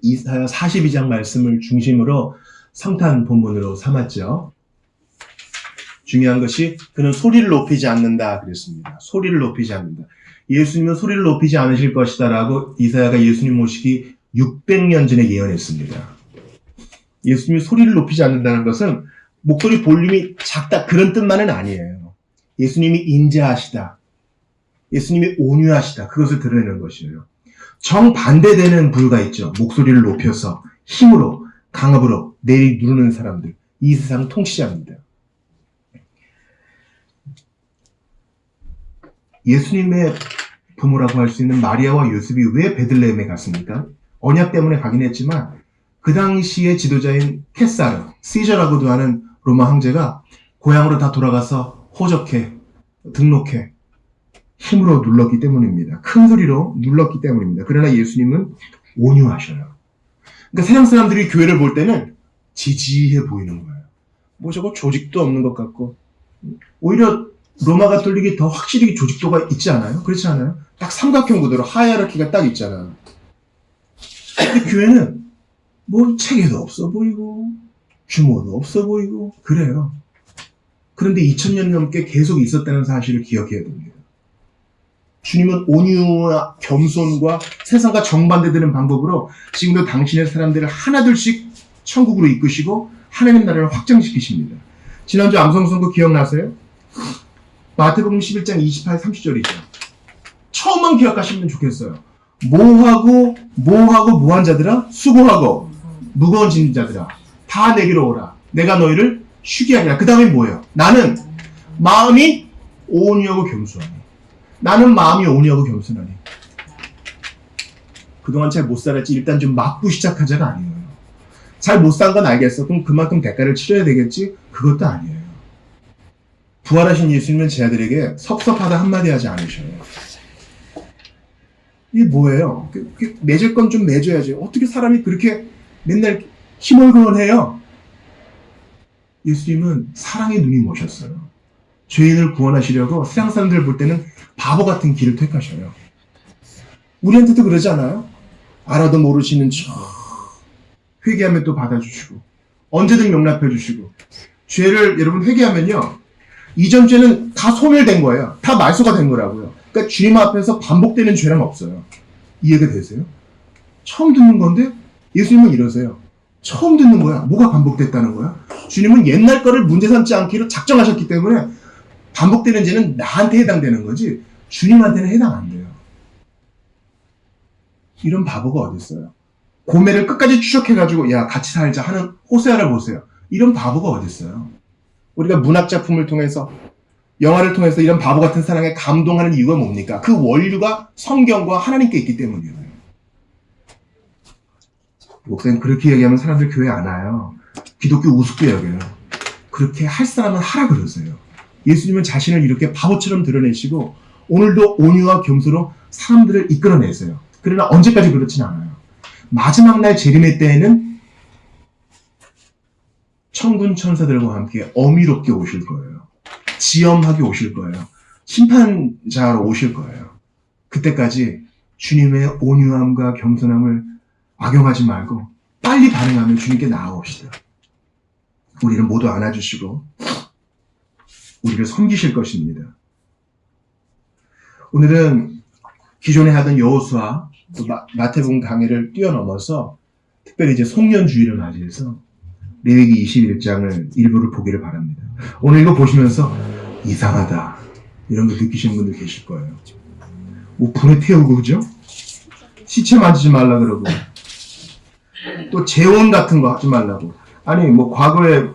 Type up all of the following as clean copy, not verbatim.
이사야 42장 말씀을 중심으로 성탄 본문으로 삼았죠. 중요한 것이 그는 소리를 높이지 않는다 그랬습니다. 소리를 높이지 않는다. 예수님은 소리를 높이지 않으실 것이다 라고 이사야가 예수님 오시기 600년 전에 예언했습니다. 예수님이 소리를 높이지 않는다는 것은 목소리 볼륨이 작다 그런 뜻만은 아니에요. 예수님이 인자하시다. 예수님이 온유하시다. 그것을 드러내는 것이에요. 정반대되는 부류가 있죠. 목소리를 높여서 힘으로 강압으로 내리누르는 사람들. 이 세상을 통치자입니다. 예수님의 부모라고 할 수 있는 마리아와 요셉이 왜 베들레헴에 갔습니까? 언약 때문에 가긴 했지만 그 당시의 지도자인 케사르, 시저라고도 하는 로마 황제가 고향으로 다 돌아가서 호적해, 등록해 힘으로 눌렀기 때문입니다. 큰 소리로 눌렀기 때문입니다. 그러나 예수님은 온유하셔요. 그러니까 세상 사람들이 교회를 볼 때는 지지해 보이는 거예요. 뭐 저거 조직도 없는 것 같고 오히려 로마 가톨릭이 더 확실히 조직도가 있지 않아요? 그렇지 않아요? 딱 삼각형 구도로 하이어르키가 딱 있잖아요. 근데 교회는 뭐 체계도 없어 보이고 규모도 없어 보이고 그래요. 그런데 2000년 넘게 계속 있었다는 사실을 기억해야 됩니다. 주님은 온유와 겸손과 세상과 정반대되는 방법으로 지금도 당신의 사람들을 하나둘씩 천국으로 이끄시고 하나님 나라를 확장시키십니다. 지난주 암송선거 기억나세요? 마태복음 11장 28, 30절이죠. 처음만 기억하시면 좋겠어요. 뭐하고 뭐한 자들아? 수고하고 무거운 짐 자들아 다 내게로 오라. 내가 너희를 쉬게 하리라. 그 다음에 뭐예요? 나는 마음이 온유하고 겸손하니. 나는 마음이 온유하고 겸손하니. 그동안 잘 못 살았지 일단 좀 맞고 시작하자가 아니에요. 잘 못 산 건 알겠어. 그럼 그만큼 대가를 치러야 되겠지? 그것도 아니에요. 부활하신 예수님은 제 아들에게 섭섭하다 한마디 하지 않으셔요. 이게 뭐예요? 맺을 건 좀 맺어야지. 어떻게 사람이 그렇게 맨날 희멀건해요? 예수님은 사랑의 눈이 모셨어요. 죄인을 구원하시려고 세상 사람들 볼 때는 바보 같은 길을 택하셔요. 우리한테도 그러지 않아요? 알아도 모르시는 척 회개하면 또 받아주시고 언제든 용납해 주시고 죄를 여러분 회개하면요 이전 죄는 다 소멸된 거예요. 다 말소가 된 거라고요. 그러니까 주님 앞에서 반복되는 죄는 없어요. 이해가 되세요? 처음 듣는 건데 예수님은 이러세요. 처음 듣는 거야. 뭐가 반복됐다는 거야? 주님은 옛날 거를 문제 삼지 않기로 작정하셨기 때문에 반복되는 죄는 나한테 해당되는 거지 주님한테는 해당 안 돼요. 이런 바보가 어디 있어요? 고매를 끝까지 추적해가지고 야 같이 살자 하는 호세아를 보세요. 이런 바보가 어디 있어요? 우리가 문학작품을 통해서 영화를 통해서 이런 바보 같은 사랑에 감동하는 이유가 뭡니까? 그 원류가 성경과 하나님께 있기 때문이에요. 목사님 그렇게 얘기하면 사람들 교회 안 와요. 기독교 우습게 여겨요. 그렇게 할 사람은 하라 그러세요. 예수님은 자신을 이렇게 바보처럼 드러내시고 오늘도 온유와 겸손으로 사람들을 이끌어내세요. 그러나 언제까지 그렇진 않아요. 마지막 날 재림의 때에는 천군 천사들과 함께 어미롭게 오실 거예요. 지엄하게 오실 거예요. 심판자로 오실 거예요. 그때까지 주님의 온유함과 겸손함을 악용하지 말고 빨리 반응하면 주님께 나아옵시다. 우리를 모두 안아주시고 우리를 섬기실 것입니다. 오늘은 기존에 하던 여호수아 또 마태복음 강해를 뛰어넘어서 특별히 이제 송년주의를 맞이해서 레위기 21장을 일부를 보기를 바랍니다. 오늘 이거 보시면서 이상하다 이런 거 느끼시는 분들 계실 거예요. 뭐 불에 태우고 그죠? 시체 만지지 말라 그러고 또 재혼 같은 거 하지 말라고. 아니 뭐 과거에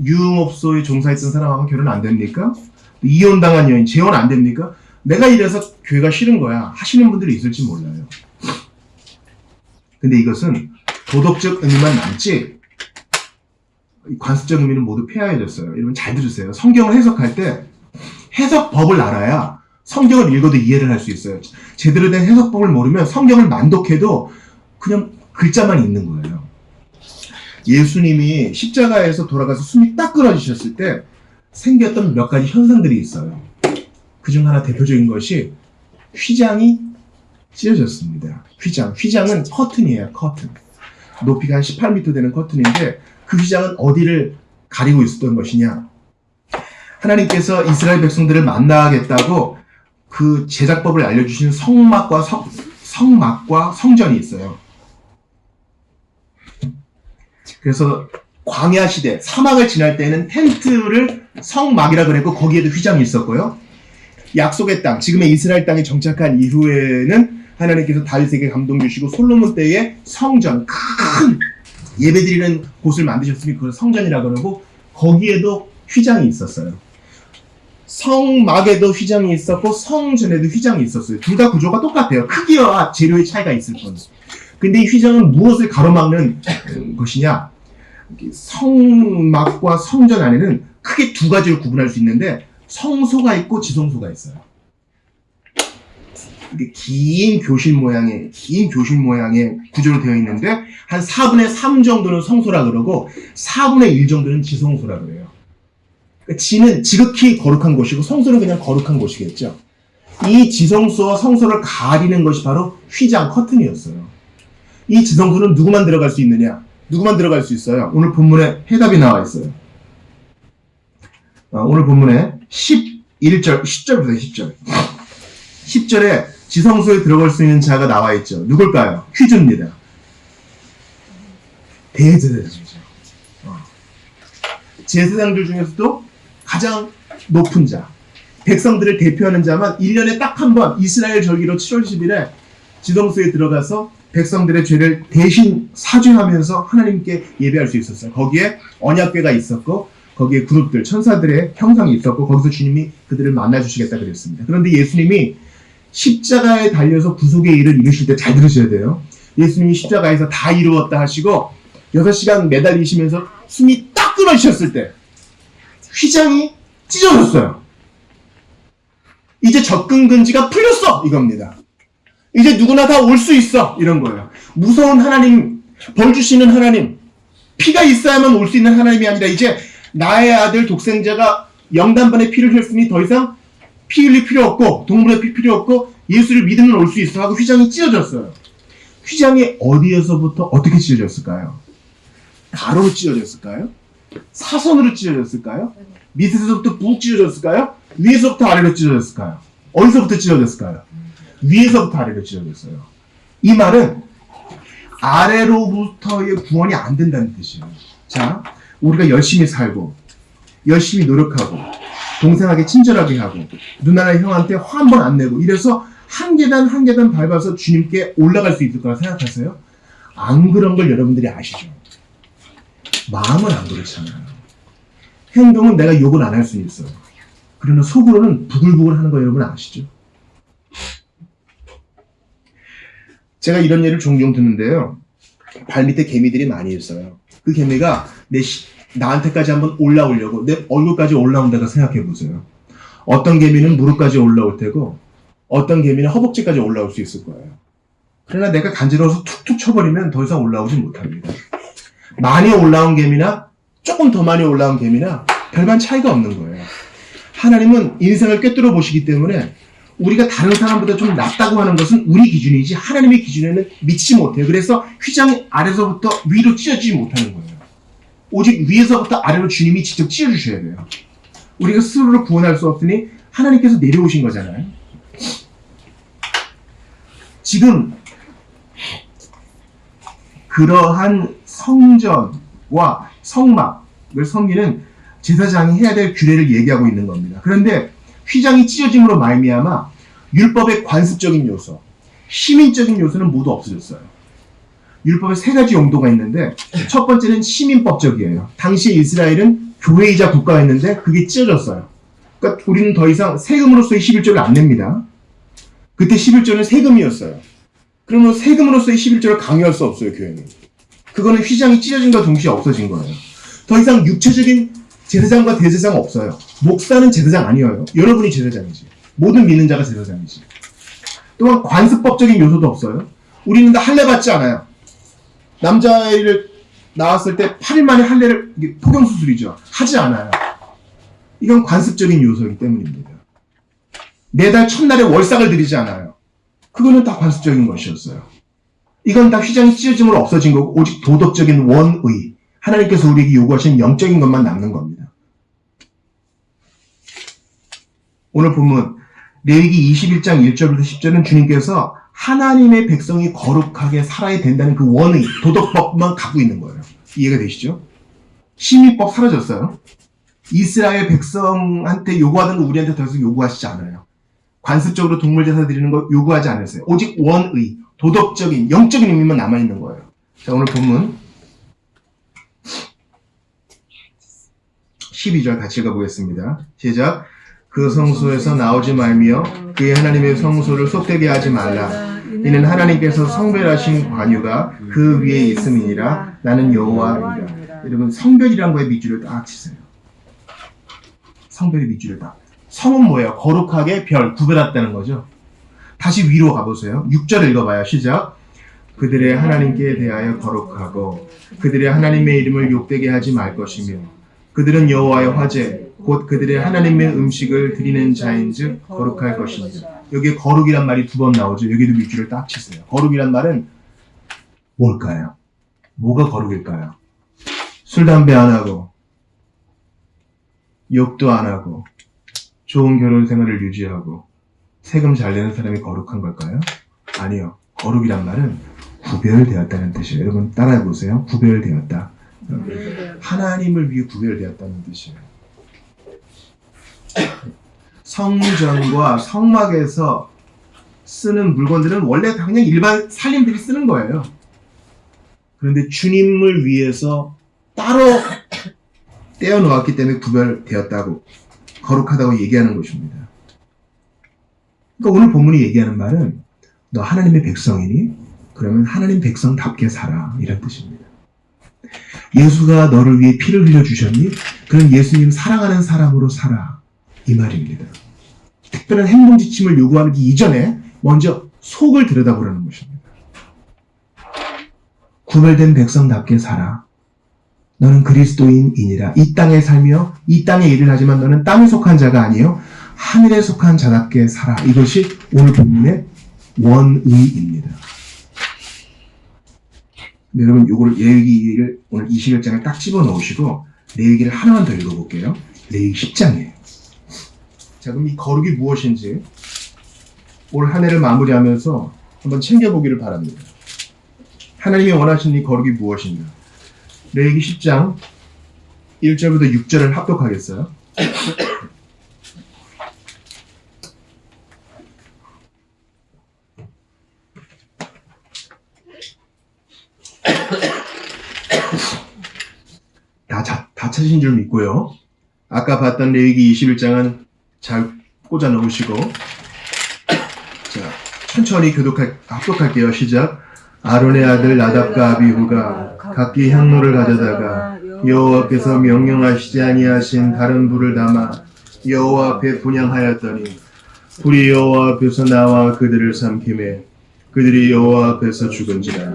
유흥업소에 종사했던 사람하고 결혼 안 됩니까? 이혼당한 여인 재혼 안 됩니까? 내가 이래서 교회가 싫은 거야 하시는 분들이 있을지 몰라요. 근데 이것은 도덕적 의미만 남지 관습적 의미는 모두 폐하해졌어요. 여러분 잘 들으세요. 성경을 해석할 때 해석법을 알아야 성경을 읽어도 이해를 할 수 있어요. 제대로 된 해석법을 모르면 성경을 만독해도 그냥 글자만 있는 거예요. 예수님이 십자가에서 돌아가서 숨이 딱 끊어지셨을 때 생겼던 몇 가지 현상들이 있어요. 그중 하나 대표적인 것이 휘장이 찢어졌습니다. 휘장은 커튼이에요. 커튼. 높이가 한 18m 되는 커튼인데 그 휘장은 어디를 가리고 있었던 것이냐? 하나님께서 이스라엘 백성들을 만나겠다고 그 제작법을 알려주신 성막과 성전이 있어요. 그래서 광야 시대, 사막을 지날 때는 텐트를 성막이라 그랬고 거기에도 휘장이 있었고요. 약속의 땅, 지금의 이스라엘 땅에 정착한 이후에는 하나님께서 다윗에게 감동 주시고 솔로몬 때에 성전, 큰 예배드리는 곳을 만드셨으니 그걸 성전이라고 그러고 거기에도 휘장이 있었어요. 성막에도 휘장이 있었고 성전에도 휘장이 있었어요. 둘 다 구조가 똑같아요. 크기와 재료의 차이가 있을 뿐. 근데 이 휘장은 무엇을 가로막는 것이냐? 성막과 성전 안에는 크게 두 가지로 구분할 수 있는데 성소가 있고 지성소가 있어요. 이게 긴 교실 모양의 구조로 되어 있는데 한 4분의 3 정도는 성소라 그러고 4분의 1 정도는 지성소라 그래요. 그러니까 지는 지극히 거룩한 곳이고 성소는 그냥 거룩한 곳이겠죠. 이 지성소와 성소를 가리는 것이 바로 휘장 커튼이었어요. 이 지성소는 누구만 들어갈 수 있느냐? 누구만 들어갈 수 있어요? 오늘 본문에 해답이 나와 있어요. 오늘 본문에 10절부터 10절. 10절에 지성소에 들어갈 수 있는 자가 나와 있죠. 누굴까요? 퀴즈입니다. 대제사장이죠. 제사장들 중에서도 가장 높은 자, 백성들을 대표하는 자만 1년에 딱 한 번 이스라엘 절기로 7월 10일에 지성소에 들어가서 백성들의 죄를 대신 사죄하면서 하나님께 예배할 수 있었어요. 거기에 언약궤가 있었고 거기에 그룹들, 천사들의 형상이 있었고 거기서 주님이 그들을 만나주시겠다 그랬습니다. 그런데 예수님이 십자가에 달려서 구속의 일을 이루실 때 잘 들으셔야 돼요. 예수님이 십자가에서 다 이루었다 하시고 6시간 매달리시면서 숨이 딱 끊어지셨을 때 휘장이 찢어졌어요. 이제 접근 금지가 풀렸어 이겁니다. 이제 누구나 다 올 수 있어 이런 거예요. 무서운 하나님, 벌 주시는 하나님, 피가 있어야만 올 수 있는 하나님이 아니라 이제 나의 아들 독생자가 영단반의 피를 흘렸으니 더 이상 피 흘릴 필요 없고 동물의 피 필요 없고 예수를 믿으면 올 수 있어 하고 휘장이 찢어졌어요. 휘장이 어디에서부터 어떻게 찢어졌을까요? 가로로 찢어졌을까요? 사선으로 찢어졌을까요? 밑에서부터 푹 찢어졌을까요? 위에서부터 아래로 찢어졌을까요? 어디서부터 찢어졌을까요? 위에서부터 아래로 찢어졌어요. 이 말은 아래로부터의 구원이 안 된다는 뜻이에요. 자, 우리가 열심히 살고 열심히 노력하고 동생에게 친절하게 하고 누나나 형한테 화 한 번 안 내고 이래서 한 계단 한 계단 밟아서 주님께 올라갈 수 있을 거라 생각하세요? 안 그런 걸 여러분들이 아시죠? 마음은 안 그렇잖아요. 행동은 내가 욕을 안 할 수 있어요. 그러나 속으로는 부글부글 하는 거 여러분 아시죠? 제가 이런 예를 종종 듣는데요. 발밑에 개미들이 많이 있어요. 그 개미가 나한테까지 한번 올라오려고 내 얼굴까지 올라온다고 생각해 보세요. 어떤 개미는 무릎까지 올라올 테고 어떤 개미는 허벅지까지 올라올 수 있을 거예요. 그러나 내가 간지러워서 툭툭 쳐버리면 더 이상 올라오지 못합니다. 많이 올라온 개미나 조금 더 많이 올라온 개미나 별반 차이가 없는 거예요. 하나님은 인생을 꿰뚫어 보시기 때문에 우리가 다른 사람보다 좀 낫다고 하는 것은 우리 기준이지 하나님의 기준에는 미치지 못해요. 그래서 휘장이 아래서부터 위로 찢어지지 못하는 거예요. 오직 위에서부터 아래로 주님이 직접 찢어주셔야 돼요. 우리가 스스로 구원할 수 없으니 하나님께서 내려오신 거잖아요. 지금 그러한 성전과 성막을 섬기는 제사장이 해야 될 규례를 얘기하고 있는 겁니다. 그런데 휘장이 찢어짐으로 말미암아 율법의 관습적인 요소, 시민적인 요소는 모두 없어졌어요. 율법에 3가지 용도가 있는데 첫 번째는 시민법적이에요. 당시 이스라엘은 교회이자 국가였는데 그게 찢어졌어요. 그러니까 우리는 더 이상 세금으로서의 11조를 안 냅니다. 그때 11조는 세금이었어요. 그러면 세금으로서의 11조를 강요할 수 없어요, 교회는. 그거는 휘장이 찢어진과 동시에 없어진 거예요. 더 이상 육체적인 제사장과 대제사장 없어요. 목사는 제사장 아니에요. 여러분이 제사장이지. 모든 믿는 자가 제사장이지. 또한 관습법적인 요소도 없어요. 우리는 다 할례 받지 않아요. 남자아이를 낳았을 때 8일 만에 할례를, 포경수술이죠. 하지 않아요. 이건 관습적인 요소이기 때문입니다. 매달 첫날에 월삭을 드리지 않아요. 그거는 다 관습적인 것이었어요. 이건 다 휘장이 찢어짐으로 없어진 거고 오직 도덕적인 원의, 하나님께서 우리에게 요구하신 영적인 것만 남는 겁니다. 오늘 본문 레위기 21장 1절부터 10절은 주님께서 하나님의 백성이 거룩하게 살아야 된다는 그 원의, 도덕법만 갖고 있는 거예요. 이해가 되시죠? 심의법 사라졌어요. 이스라엘 백성한테 요구하던 거 우리한테 더 이상 요구하시지 않아요. 관습적으로 동물 제사 드리는 거 요구하지 않으세요. 오직 원의, 도덕적인, 영적인 의미만 남아있는 거예요. 자, 오늘 본문 12절 같이 읽어보겠습니다. 시작. 그 성소에서 나오지 말며 그의 하나님의 성소를 속되게 하지 말라. 이는 하나님께서 성별하신 관유가 그 위에 있음이니라. 나는 여호와이라. 여러분, 성별이란 거에 밑줄을 딱 치세요. 성별의 밑줄을 딱. 성은 뭐예요? 거룩하게 별, 구별했다는 거죠. 다시 위로 가보세요. 6절 읽어봐요. 시작. 그들의 하나님께 대하여 거룩하고 그들의 하나님의 이름을 욕되게 하지 말 것이며 그들은 여호와의 화제 곧 그들의 하나님의 음식을 드리는 자인즉 거룩할 것이니라. 여기에 거룩이란 말이 두 번 나오죠. 여기도 밑줄을 딱 치세요. 거룩이란 말은 뭘까요? 뭐가 거룩일까요? 술, 담배 안 하고 욕도 안 하고 좋은 결혼 생활을 유지하고 세금 잘 내는 사람이 거룩한 걸까요? 아니요. 거룩이란 말은 구별되었다는 뜻이에요. 여러분 따라해보세요. 구별되었다. 하나님을 위해 구별되었다는 뜻이에요. 성전과 성막에서 쓰는 물건들은 원래 다 그냥 일반 살림들이 쓰는 거예요. 그런데 주님을 위해서 따로 떼어놓았기 때문에 구별되었다고, 거룩하다고 얘기하는 것입니다. 그러니까 오늘 본문이 얘기하는 말은 너 하나님의 백성이니? 그러면 하나님 백성답게 살아. 이런 뜻입니다. 예수가 너를 위해 피를 흘려주셨니? 그럼 예수님 사랑하는 사람으로 살아. 이 말입니다. 특별한 행동 지침을 요구하기 이전에 먼저 속을 들여다보라는 것입니다. 구별된 백성답게 살아. 너는 그리스도인이니라. 이 땅에 살며 이 땅에 일을 하지만 너는 땅에 속한 자가 아니요 하늘에 속한 자답게 살아. 이것이 오늘 본문의 원의입니다. 여러분 요거를 레위기를 오늘 21장을 딱 집어넣으시고 레위기를 하나만 더 읽어볼게요. 레위기 10장이에요. 자, 그럼 이 거룩이 무엇인지 올 한 해를 마무리하면서 한번 챙겨보기를 바랍니다. 하나님이 원하시는 이 거룩이 무엇인가? 레위기 10장 1절부터 6절을 합독하겠어요. 다 찾으신 줄 믿고요. 아까 봤던 레위기 21장은 잘 꽂아 넣으시고, 자, 천천히 합독할게요. 시작. 아론의 아들 나답과 아비후가 각기 향로를 가져다가 여호와께서 명령하시지 아니하신 다른 불을 담아 여호와 앞에 분향하였더니 불이 여호와 앞에서 나와 그들을 삼키매 그들이 여호와 앞에서 죽은지라.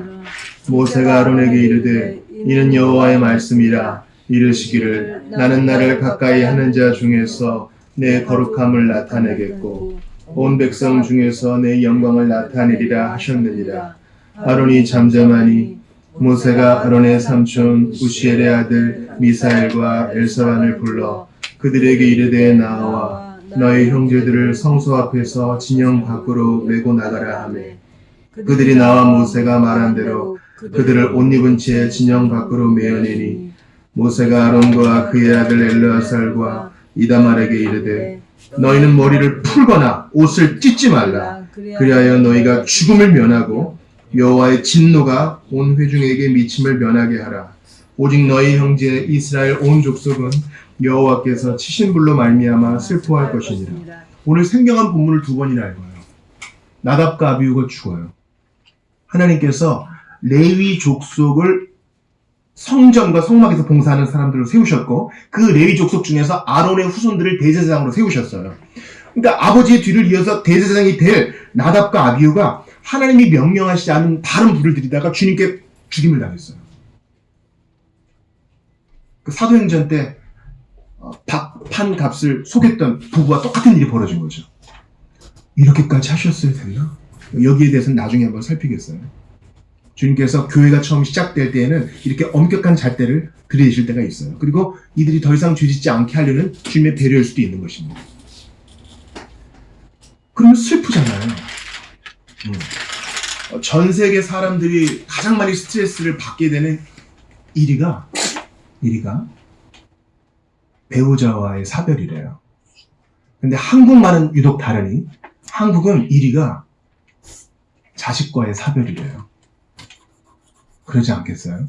모세가 아론에게 이르되 이는 여호와의 말씀이라. 이르시기를 나는 나를 가까이 하는 자 중에서 내 거룩함을 나타내겠고 온 백성 중에서 내 영광을 나타내리라 하셨느니라. 아론이 잠잠하니 모세가 아론의 삼촌 우시엘의 아들 미사엘과 엘사반을 불러 그들에게 이르되 나와 너희 형제들을 성소 앞에서 진영 밖으로 메고 나가라 하매 그들이 나와 모세가 말한 대로 그들을 옷 입은 채 진영 밖으로 메어내니 모세가 아론과 그의 아들 엘르아살과 이다말에게 이르되 너희는 머리를 풀거나 옷을 찢지 말라. 그리하여 너희가 죽음을 면하고 여호와의 진노가 온 회중에게 미침을 면하게 하라. 오직 너희 형제 이스라엘 온 족속은 여호와께서 치신 불로 말미암아 슬퍼할 것이니라. 오늘 생경한 본문을 두 번이나 읽어요. 나답과 아비후가 죽어요. 하나님께서 레위 족속을 성전과 성막에서 봉사하는 사람들을 세우셨고 그 레위 족속 중에서 아론의 후손들을 대제사장으로 세우셨어요. 그러니까 아버지의 뒤를 이어서 대제사장이 될 나답과 아비후가 하나님이 명령하시지 않은 다른 불을 들이다가 주님께 죽임을 당했어요. 그 사도행전 때 판 값을 속였던 부부와 똑같은 일이 벌어진 거죠. 이렇게까지 하셨어야 됐나? 여기에 대해서는 나중에 한번 살피겠어요. 주님께서 교회가 처음 시작될 때에는 이렇게 엄격한 잣대를 들이대실 때가 있어요. 그리고 이들이 더 이상 죄짓지 않게 하려는 주님의 배려일 수도 있는 것입니다. 그러면 슬프잖아요. 전 세계 사람들이 가장 많이 스트레스를 받게 되는 1위가 배우자와의 사별이래요. 근데 한국만은 유독 다르니 한국은 1위가 자식과의 사별이래요. 그러지 않겠어요?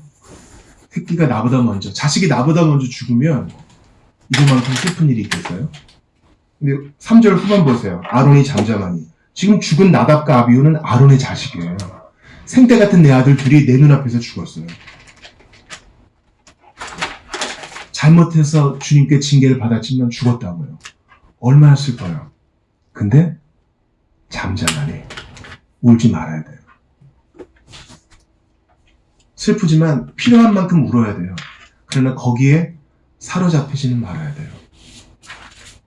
새끼가 나보다 먼저, 자식이 나보다 먼저 죽으면 이거만큼 슬픈 일이 있겠어요? 근데 3절 후반 보세요. 아론이 잠잠하니. 지금 죽은 나답과 아비후는 아론의 자식이에요. 생때 같은 내 아들 둘이 내 눈앞에서 죽었어요. 잘못해서 주님께 징계를 받았지만 죽었다고요. 얼마나 슬퍼요. 근데 잠잠하니. 울지 말아야 돼요. 슬프지만 필요한 만큼 울어야 돼요. 그러나 거기에 사로잡히지는 말아야 돼요.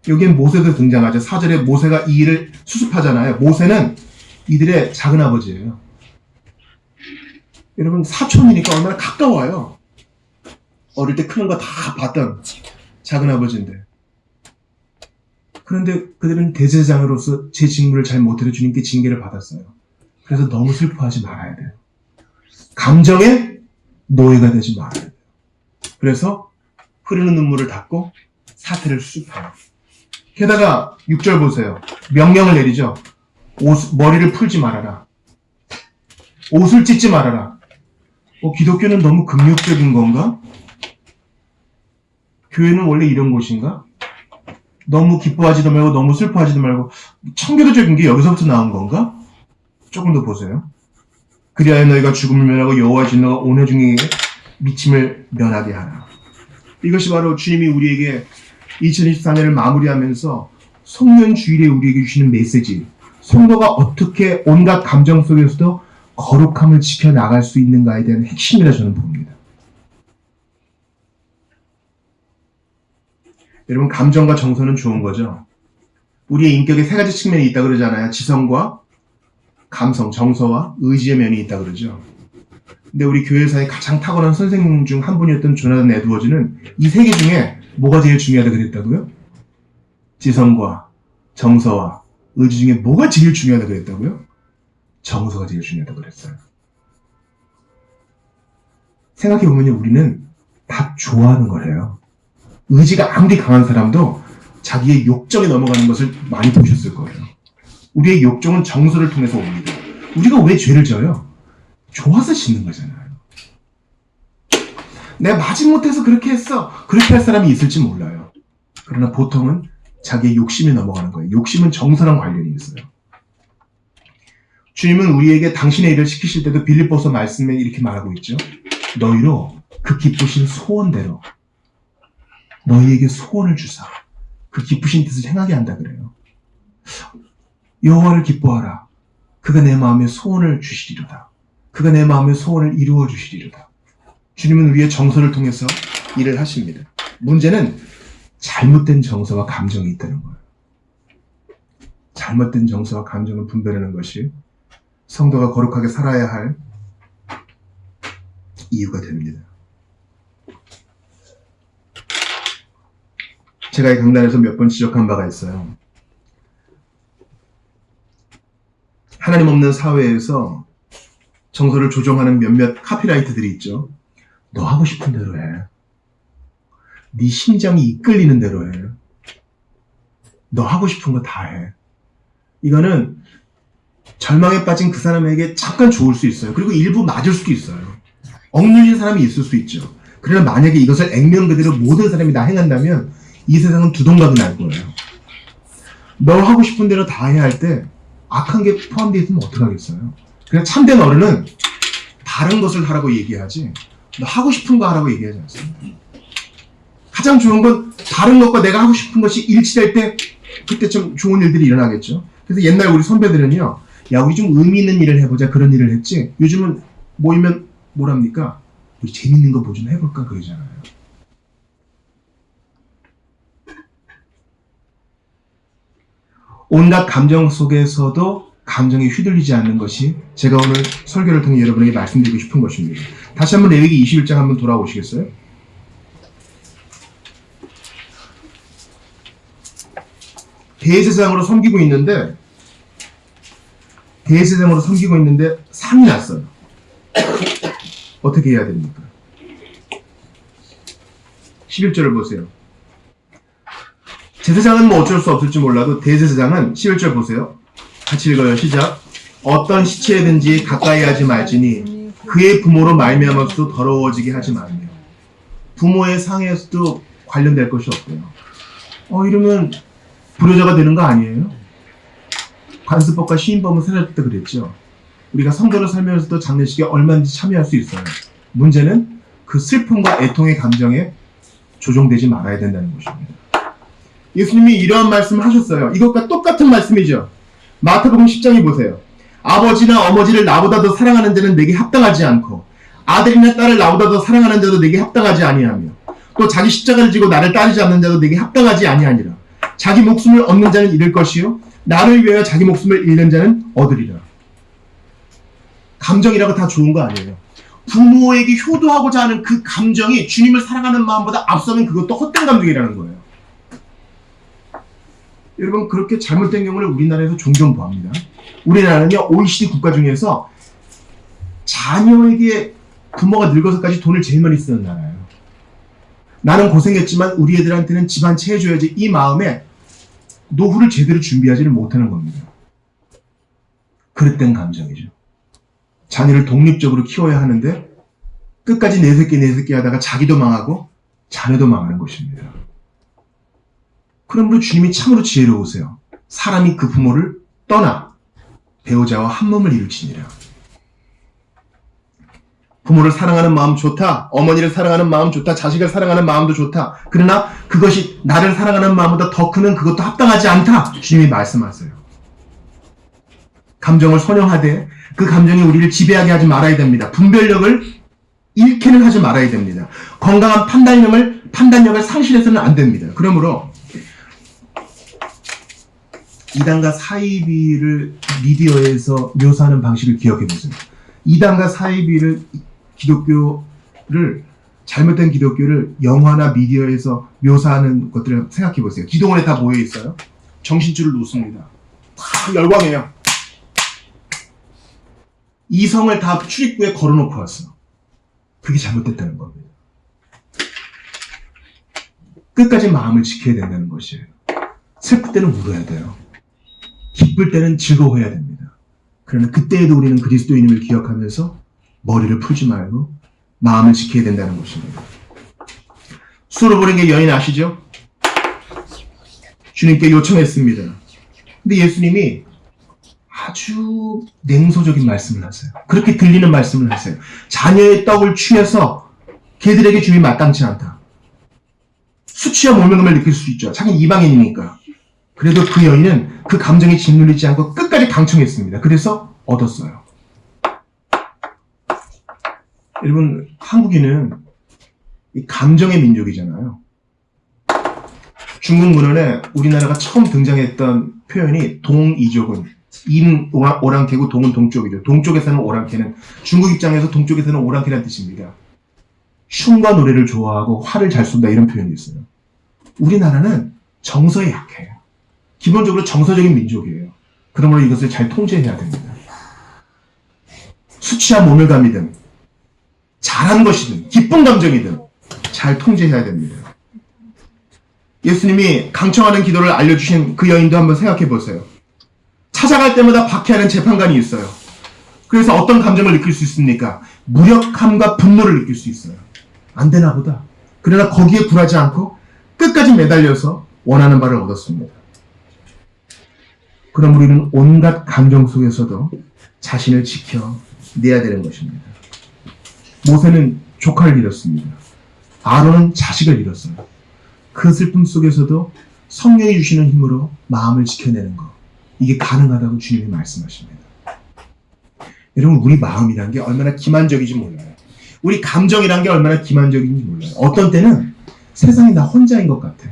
여기엔 모세도 등장하죠. 4절에 모세가 이 일을 수습하잖아요. 모세는 이들의 작은아버지예요. 여러분 사촌이니까 얼마나 가까워요. 어릴 때 크는 거 다 봤던 작은아버지인데. 그런데 그들은 대제사장으로서 제 직무를 잘 못해서 주님께 징계를 받았어요. 그래서 너무 슬퍼하지 말아야 돼요. 감정의 노예가 되지 말아야 돼요. 그래서 흐르는 눈물을 닦고 사태를 수습해요. 게다가 6절 보세요. 명령을 내리죠. 머리를 풀지 말아라. 옷을 찢지 말아라. 기독교는 너무 금욕적인 건가? 교회는 원래 이런 곳인가? 너무 기뻐하지도 말고 너무 슬퍼하지도 말고 청교도적인 게 여기서부터 나온 건가? 조금 더 보세요. 그리하여 너희가 죽음을 면하고 여호와의 진노가 온 해 중에 미침을 면하게 하라. 이것이 바로 주님이 우리에게 2024년을 마무리하면서 송년주일에 우리에게 주시는 메시지, 성도가 어떻게 온갖 감정 속에서도 거룩함을 지켜나갈 수 있는가에 대한 핵심이라 저는 봅니다. 여러분, 감정과 정서는 좋은 거죠. 우리의 인격에 세 가지 측면이 있다 그러잖아요. 지성과 감성, 정서와 의지의 면이 있다 그러죠. 근데 우리 교회사의 가장 탁월한 선생님 중 한 분이었던 조나단 에드워즈는 이 세 개 중에 뭐가 제일 중요하다 그랬다고요? 지성과 정서와 의지 중에 뭐가 제일 중요하다 그랬다고요? 정서가 제일 중요하다 그랬어요. 생각해보면 우리는 다 좋아하는 거래요. 의지가 아무리 강한 사람도 자기의 욕정에 넘어가는 것을 많이 보셨을 거예요. 우리의 욕정은 정서를 통해서 옵니다. 우리가 왜 죄를 져요? 좋아서 짓는 거잖아요. 내가 마지못해서 그렇게 했어. 그렇게 할 사람이 있을지 몰라요. 그러나 보통은 자기의 욕심에 넘어가는 거예요. 욕심은 정서랑 관련이 있어요. 주님은 우리에게 당신의 일을 시키실 때도 빌립보서 말씀에 이렇게 말하고 있죠. 너희로 그 기쁘신 소원대로 너희에게 소원을 주사 그 기쁘신 뜻을 행하게 한다 그래요. 여호와를 기뻐하라. 그가 내 마음에 소원을 주시리로다. 그가 내 마음의 소원을 이루어 주시리로다. 주님은 우리의 정서를 통해서 일을 하십니다. 문제는 잘못된 정서와 감정이 있다는 거예요. 잘못된 정서와 감정을 분별하는 것이 성도가 거룩하게 살아야 할 이유가 됩니다. 제가 이 강단에서 몇 번 지적한 바가 있어요. 하나님 없는 사회에서 정서를 조정하는 몇몇 카피라이트들이 있죠. 너 하고 싶은 대로 해. 네 심장이 이끌리는 대로 해. 너 하고 싶은 거 다 해. 이거는 절망에 빠진 그 사람에게 잠깐 좋을 수 있어요. 그리고 일부 맞을 수도 있어요. 억눌린 사람이 있을 수 있죠. 그러나 만약에 이것을 액면 그대로 모든 사람이 다 행한다면 이 세상은 두동강이 날 거예요. 너 하고 싶은 대로 다 해야 할 때 악한 게 포함되어 있으면 어떡하겠어요? 그냥 참된 어른은 다른 것을 하라고 얘기하지 너 하고 싶은 거 하라고 얘기하지 않습니다. 가장 좋은 건 다른 것과 내가 하고 싶은 것이 일치될 때 그때 좀 좋은 일들이 일어나겠죠. 그래서 옛날 우리 선배들은요, 야 우리 좀 의미 있는 일을 해보자 그런 일을 했지 요즘은 모이면 뭐랍니까? 우리 재밌는 거 뭐 좀 해볼까 그러잖아요. 온갖 감정 속에서도 감정에 휘둘리지 않는 것이 제가 오늘 설교를 통해 여러분에게 말씀드리고 싶은 것입니다. 다시 한번 레위기 21장 한번 돌아오시겠어요? 대제사장으로 섬기고 있는데 상이 났어요. 어떻게 해야 됩니까? 11절을 보세요. 제사장은 뭐 어쩔 수 없을지 몰라도 대제사장은 11절 보세요. 같이 읽어요. 시작. 어떤 시체든지 가까이 하지 말지니 그의 부모로 말미암아서도 더러워지게 하지 말며. 부모의 상에서도 관련될 것이 없고요. 이러면 불효자가 되는 거 아니에요? 관습법과 시인법은 사라질 때 그랬죠. 우리가 성도로 살면서도 장례식에 얼마든지 참여할 수 있어요. 문제는 그 슬픔과 애통의 감정에 조종되지 말아야 된다는 것입니다. 예수님이 이러한 말씀을 하셨어요. 이것과 똑같은 말씀이죠. 마태복음 10장에 보세요. 아버지나 어머니를 나보다 더 사랑하는 자는 내게 합당하지 않고 아들이나 딸을 나보다 더 사랑하는 자도 내게 합당하지 아니하며 또 자기 십자가를 지고 나를 따르지 않는 자도 내게 합당하지 아니하니라. 자기 목숨을 얻는 자는 잃을 것이요 나를 위하여 자기 목숨을 잃는 자는 얻으리라. 감정이라고 다 좋은 거 아니에요. 부모에게 효도하고자 하는 그 감정이 주님을 사랑하는 마음보다 앞서면 그것도 헛된 감정이라는 거예요. 여러분, 그렇게 잘못된 경우를 우리나라에서 종종 보합니다. 우리나라는요, OECD 국가 중에서 자녀에게 부모가 늙어서까지 돈을 제일 많이 쓰는 나라예요. 나는 고생했지만 우리 애들한테는 집 한 채 해줘야지, 이 마음에 노후를 제대로 준비하지를 못하는 겁니다. 그릇된 감정이죠. 자녀를 독립적으로 키워야 하는데 끝까지 내 새끼 하다가 자기도 망하고 자녀도 망하는 것입니다. 그러므로 주님이 참으로 지혜로우세요. 사람이 그 부모를 떠나 배우자와 한 몸을 이룰지니라. 부모를 사랑하는 마음 좋다. 어머니를 사랑하는 마음 좋다. 자식을 사랑하는 마음도 좋다. 그러나 그것이 나를 사랑하는 마음보다 더 크면 그것도 합당하지 않다. 주님이 말씀하세요. 감정을 선영하되 그 감정이 우리를 지배하게 하지 말아야 됩니다. 분별력을 잃게는 하지 말아야 됩니다. 건강한 판단력을 상실해서는 안 됩니다. 그러므로 이단과 사이비를 미디어에서 묘사하는 방식을 기억해 보세요. 이단과 사이비를 잘못된 기독교를 영화나 미디어에서 묘사하는 것들을 생각해 보세요. 기도원에 다 모여 있어요. 정신줄을 놓습니다. 다 열광해요. 이성을 다 출입구에 걸어놓고 왔어. 그게 잘못됐다는 겁니다. 끝까지 마음을 지켜야 된다는 것이에요. 슬플 때는 울어야 돼요. 기쁠 때는 즐거워해야 됩니다. 그러나 그때에도 우리는 그리스도인임을 기억하면서 머리를 풀지 말고 마음을 지켜야 된다는 것입니다. 술을 버린 게 여인 아시죠? 주님께 요청했습니다. 근데 예수님이 아주 냉소적인 말씀을 하세요. 그렇게 들리는 말씀을 하세요. 자녀의 떡을 취해서 걔들에게 줌이 마땅치 않다. 수치와 모멸감을 느낄 수 있죠. 자기는 이방인이니까. 그래도 그 여인은 그 감정에 짓눌리지 않고 끝까지 강청했습니다. 그래서 얻었어요. 여러분, 한국인은 이 감정의 민족이잖아요. 중국 문헌에 우리나라가 처음 등장했던 표현이 동이족은 인 오랑캐고 동은 동쪽이죠. 동쪽에서는 오랑캐는 중국 입장에서 동쪽에서는 오랑캐라는 뜻입니다. 춤과 노래를 좋아하고 활을 잘 쏜다 이런 표현이 있어요. 우리나라는 정서에 약해요. 기본적으로 정서적인 민족이에요. 그러므로 이것을 잘 통제해야 됩니다. 수치와 모멸감이든 잘한 것이든 기쁜 감정이든 잘 통제해야 됩니다. 예수님이 강청하는 기도를 알려주신 그 여인도 한번 생각해 보세요. 찾아갈 때마다 박해하는 재판관이 있어요. 그래서 어떤 감정을 느낄 수 있습니까? 무력함과 분노를 느낄 수 있어요. 안 되나 보다. 그러나 거기에 굴하지 않고 끝까지 매달려서 원하는 바를 얻었습니다. 그럼 우리는 온갖 감정 속에서도 자신을 지켜내야 되는 것입니다. 모세는 조카를 잃었습니다. 아론은 자식을 잃었어요. 그 슬픔 속에서도 성령이 주시는 힘으로 마음을 지켜내는 것, 이게 가능하다고 주님이 말씀하십니다. 여러분, 우리 마음이란 게 얼마나 기만적인지 몰라요. 우리 감정이란 게 얼마나 기만적인지 몰라요. 어떤 때는 세상에 나 혼자인 것 같아.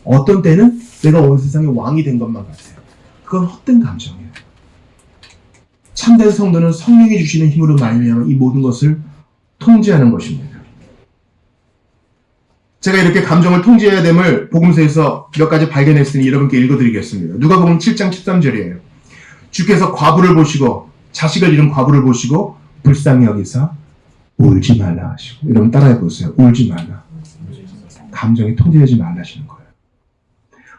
어떤 때는 내가 온 세상의 왕이 된 것만 같아요. 그건 헛된 감정이에요. 참된 성도는 성령이 주시는 힘으로 말미암아 이 모든 것을 통제하는 것입니다. 제가 이렇게 감정을 통제해야 됨을 복음서에서 몇 가지 발견했으니 여러분께 읽어드리겠습니다. 누가복음 7장 13절이에요. 주께서 과부를 보시고 자식을 잃은 과부를 보시고 불쌍히 여기사 울지 말라 하시고, 여러분 따라해보세요. 울지 말라. 감정이 통제하지 말라 하시는 거예요.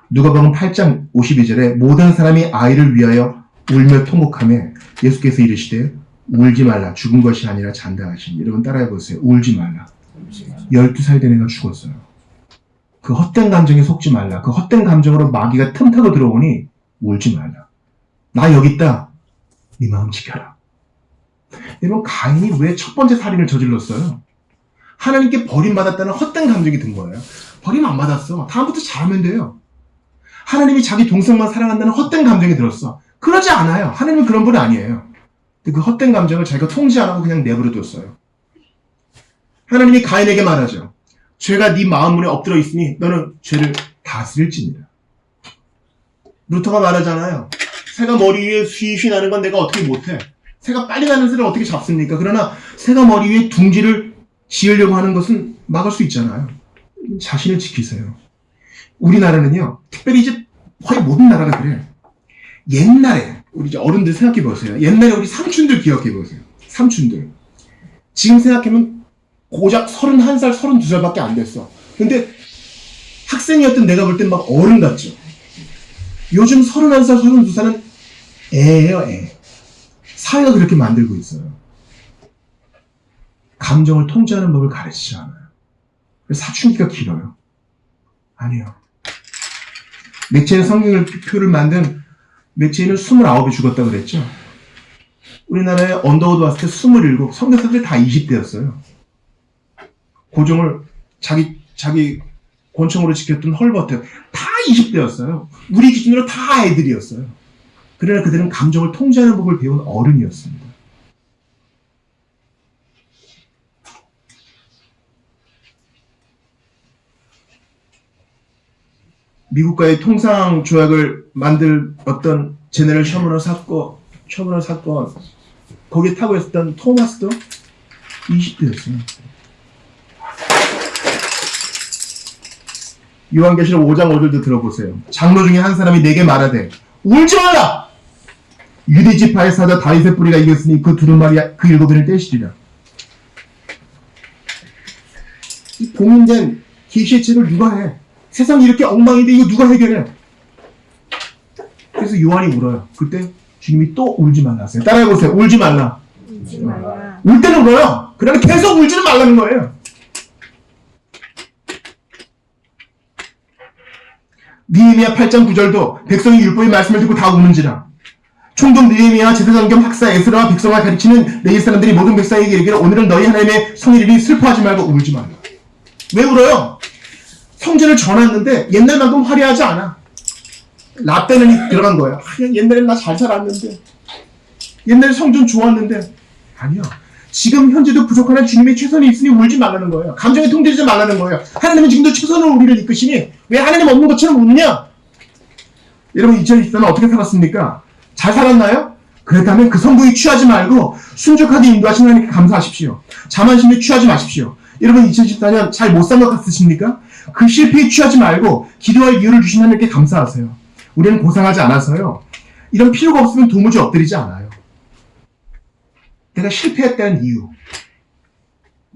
누가복음 8장 52절에 모든 사람이 아이를 위하여 울며 통곡하며 예수께서 이르시되 울지 말라, 죽은 것이 아니라 잔다 하시니, 여러분 따라해보세요. 울지 말라. 12살 된 애가 죽었어요. 그 헛된 감정에 속지 말라. 그 헛된 감정으로 마귀가 틈타고 들어오니 울지 말라. 나 여기 있다. 네 마음 지켜라. 여러분, 가인이 왜 첫 번째 살인을 저질렀어요? 하나님께 버림받았다는 헛된 감정이 든 거예요. 버림 안 받았어. 다음부터 잘하면 돼요. 하나님이 자기 동생만 사랑한다는 헛된 감정이 들었어. 그러지 않아요. 하나님은 그런 분이 아니에요. 근데 그 헛된 감정을 자기가 통제 안 하고 그냥 내버려뒀어요. 하나님이 가인에게 말하죠. 죄가 네 마음 문에 엎드려 있으니 너는 죄를 다스릴지니라. 루터가 말하잖아요. 새가 머리 위에 휘휘 나는 건 내가 어떻게 못해. 새가 빨리 나는 새를 어떻게 잡습니까? 그러나 새가 머리 위에 둥지를 지으려고 하는 것은 막을 수 있잖아요. 자신을 지키세요. 우리나라는요, 특별히 이제 거의 모든 나라가 그래. 옛날에 우리 이제 어른들 생각해 보세요. 옛날에 우리 삼촌들 기억해 보세요. 삼촌들. 지금 생각하면 고작 31살, 32살밖에 안 됐어. 근데 학생이었던 내가 볼 땐 막 어른 같죠. 요즘 31살, 32살은 애예요, 애. 사회가 그렇게 만들고 있어요. 감정을 통제하는 법을 가르치지 않아요. 그래서 사춘기가 길어요. 아니요. 맥체인 성경표를 만든 맥체인은 29이 죽었다고 그랬죠. 우리나라에 언더우드 왔을 때 27, 선교사들이 다 20대였어요. 고종을 자기 권총으로 지켰던 헐버트 다 20대였어요. 우리 기준으로 다 애들이었어요. 그러나 그들은 감정을 통제하는 법을 배운 어른이었습니다. 미국과의 통상 조약을 만들 어떤 제네럴 셔먼을 사건, 거기에 타고 있었던 토마스도 20대였어요. 요한계시록 5장 5절도 들어보세요. 장로 중에 한 사람이 내게 말하되 울지 말라! 유대 지파의 사자 다윗의 뿌리가 이겼으니 그 두루마리 그 7인을 떼시리라. 이 봉인된 계시의 책을 누가 해? 세상이 이렇게 엉망인데 이거 누가 해결해? 그래서 요한이 울어요. 그때 주님이 또 울지 말라 하세요. 따라해보세요. 울지 말라. 울지 말라. 울 때는 울어요. 그러나 계속 울지는 말라는 거예요. 느헤미야 8장 9절도 백성이 율법의 말씀을 듣고 다 우는지라. 총독 느헤미야 제사장 겸 학사 에스라와 백성을 가르치는 내 사람들이 모든 백성에게 이르기를 오늘은 너희 하나님의 성일이니 슬퍼하지 말고 울지 말라. 왜 울어요? 성전을 전했는데 옛날만큼 화려하지 않아. 라떼는 들어간 거예요. 그냥 옛날엔 나 잘 살았는데, 옛날에 성전 좋았는데. 아니요. 지금 현재도 부족한 주님의 최선이 있으니 울지 말라는 거예요. 감정에 통제하지 말라는 거예요. 하나님은 지금도 최선으로 우리를 이끄시니 왜 하나님 없는 것처럼 웃느냐? 여러분 2024년 어떻게 살았습니까? 잘 살았나요? 그렇다면 그 성공에 취하지 말고 순적하게 인도하신 하나님께 감사하십시오. 자만심에 취하지 마십시오. 여러분 2014년 잘 못 산 것 같으십니까? 그 실패에 취하지 말고 기도할 이유를 주신 하나님께 감사하세요. 우리는 고상하지 않아서요. 이런 필요가 없으면 도무지 엎드리지 않아요. 내가 실패했다는 이유.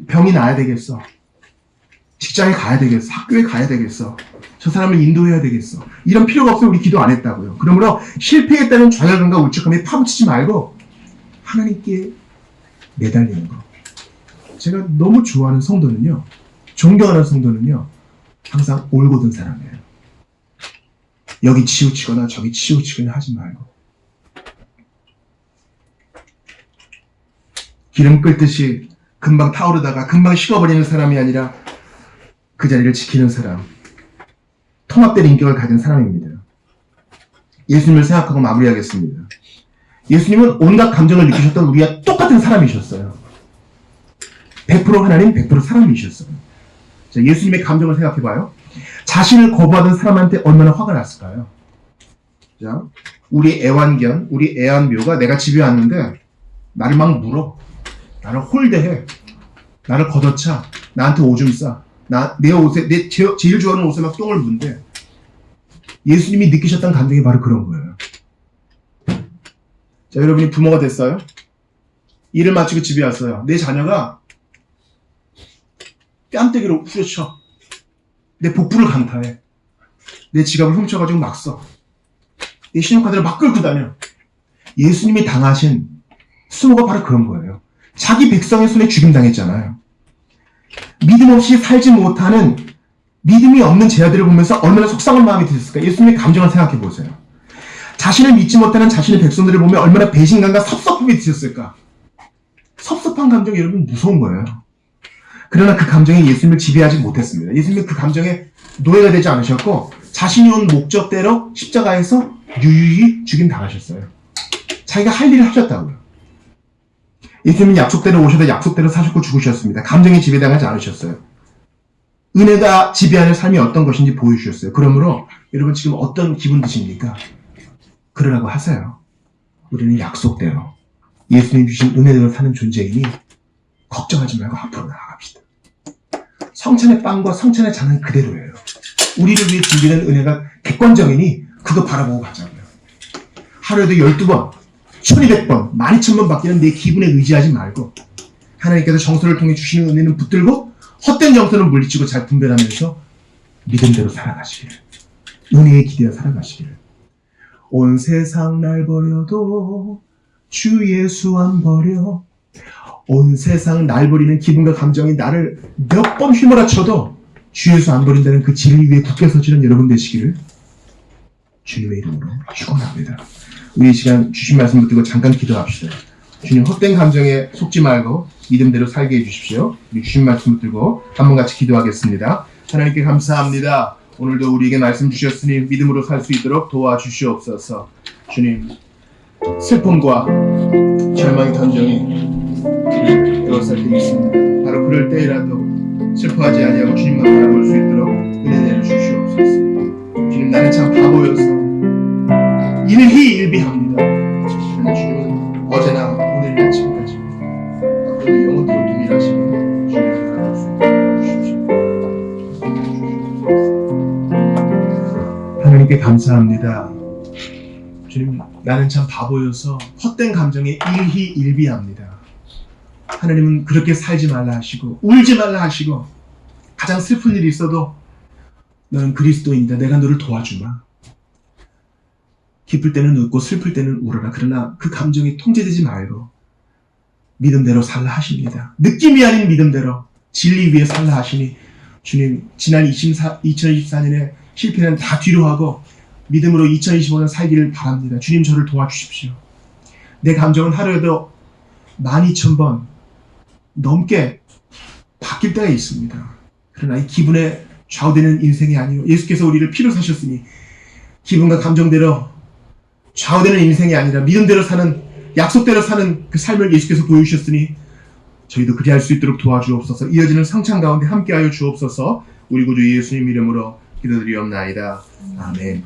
병이 나야 되겠어. 직장에 가야 되겠어. 학교에 가야 되겠어. 저 사람을 인도해야 되겠어. 이런 필요가 없으면 우리 기도 안 했다고요. 그러므로 실패했다는 좌절감과 울적함에 파묻히지 말고 하나님께 매달리는 거. 제가 너무 좋아하는 성도는요. 존경하는 성도는요. 항상 올곧은 사람이에요. 여기 치우치거나 저기 치우치거나 하지 말고 기름 끓듯이 금방 타오르다가 금방 식어버리는 사람이 아니라 그 자리를 지키는 사람, 통합된 인격을 가진 사람입니다. 예수님을 생각하고 마무리하겠습니다. 예수님은 온갖 감정을 느끼셨던 우리와 똑같은 사람이셨어요. 100% 하나님, 100% 사람이셨어요. 자, 예수님의 감정을 생각해봐요. 자신을 거부하던 사람한테 얼마나 화가 났을까요? 자, 우리 애완견, 우리 애완묘가 내가 집에 왔는데 나를 막 물어. 나를 홀대해. 나를 걷어차. 나한테 오줌 싸. 내 옷에, 제일 좋아하는 옷에 막 똥을 문대. 예수님이 느끼셨던 감정이 바로 그런 거예요. 자, 여러분이 부모가 됐어요? 일을 마치고 집에 왔어요. 내 자녀가 뺨때기로 후려쳐. 내 복부를 강타해. 내 지갑을 훔쳐가지고 막 써. 내 신용카드를 막 끌고 다녀. 예수님이 당하신 수모가 바로 그런 거예요. 자기 백성의 손에 죽임당했잖아요. 믿음 없이 살지 못하는 믿음이 없는 제 아들을 보면서 얼마나 속상한 마음이 드셨을까? 예수님의 감정을 생각해 보세요. 자신을 믿지 못하는 자신의 백성들을 보면 얼마나 배신감과 섭섭함이 드셨을까? 섭섭한 감정이 여러분 무서운 거예요. 그러나 그 감정이 예수님을 지배하지 못했습니다. 예수님은 그 감정에 노예가 되지 않으셨고 자신이 온 목적대로 십자가에서 유유히 죽임 당하셨어요. 자기가 할 일을 하셨다고요. 예수님은 약속대로 오셔서 약속대로 사셨고 죽으셨습니다. 감정에 지배당하지 않으셨어요. 은혜가 지배하는 삶이 어떤 것인지 보여주셨어요. 그러므로 여러분 지금 어떤 기분 드십니까? 그러라고 하세요. 우리는 약속대로 예수님 주신 은혜대로 사는 존재이니 걱정하지 말고 앞으로 나아갑시다. 성찬의 빵과 성찬의 잔은 그대로예요. 우리를 위해 준비된 은혜가 객관적이니 그거 바라보고 가자고요. 하루에도 12번, 1200번, 12000번 바뀌는 내 기분에 의지하지 말고 하나님께서 정서를 통해 주시는 은혜는 붙들고 헛된 정서는 물리치고 잘 분별하면서 믿음대로 살아가시기를, 은혜에 기대어 살아가시기를. 온 세상 날 버려도 주 예수 안 버려. 온 세상 날 버리는 기분과 감정이 나를 몇 번 휘몰아쳐도 주 예수 안 버린다는 그 진리 위에 굳게 서지는 여러분 되시기를 주님의 이름으로 축원합니다. 우리 이 시간 주신 말씀 붙들고 잠깐 기도합시다. 주님, 헛된 감정에 속지 말고 믿음대로 살게 해주십시오. 우리 주신 말씀 붙들고 한번 같이 기도하겠습니다. 하나님께 감사합니다. 오늘도 우리에게 말씀 주셨으니 믿음으로 살 수 있도록 도와주시옵소서. 주님, 슬픔과 절망의 감정이 에워쌀 때 있습니다. 바로 그럴 때라도 슬퍼하지 아니하고 주님만 바라볼 수 있도록 은혜 내려주시옵소서. 주님, 나는 참 바보여서 일희일비합니다. 그러나 주님은 어제나 오늘이나 지금까지 앞으로도 영원토록 동일하시니 주님을 바라볼 수 있도록 해주십시오. 하나님께 감사합니다. 주님, 나는 참 바보여서 헛된 감정에 일희일비합니다. 하나님은 그렇게 살지 말라 하시고 울지 말라 하시고 가장 슬픈 일이 있어도 너는 그리스도인이다. 내가 너를 도와주마. 기쁠 때는 웃고 슬플 때는 울어라. 그러나 그 감정이 통제되지 말고 믿음대로 살라 하십니다. 느낌이 아닌 믿음대로 진리 위에 살라 하시니 주님, 지난 2024년에 실패는 다 뒤로 하고 믿음으로 2025년 살기를 바랍니다. 주님, 저를 도와주십시오. 내 감정은 하루에도 12000번 넘게 바뀔 때가 있습니다. 그러나 이 기분에 좌우되는 인생이 아니요, 예수께서 우리를 피로 사셨으니 기분과 감정대로 좌우되는 인생이 아니라 믿음대로 사는, 약속대로 사는 그 삶을 예수께서 보여주셨으니 저희도 그리할 수 있도록 도와주옵소서. 이어지는 성찬 가운데 함께하여 주옵소서. 우리 구주 예수님 이름으로 기도드리옵나이다. 아멘.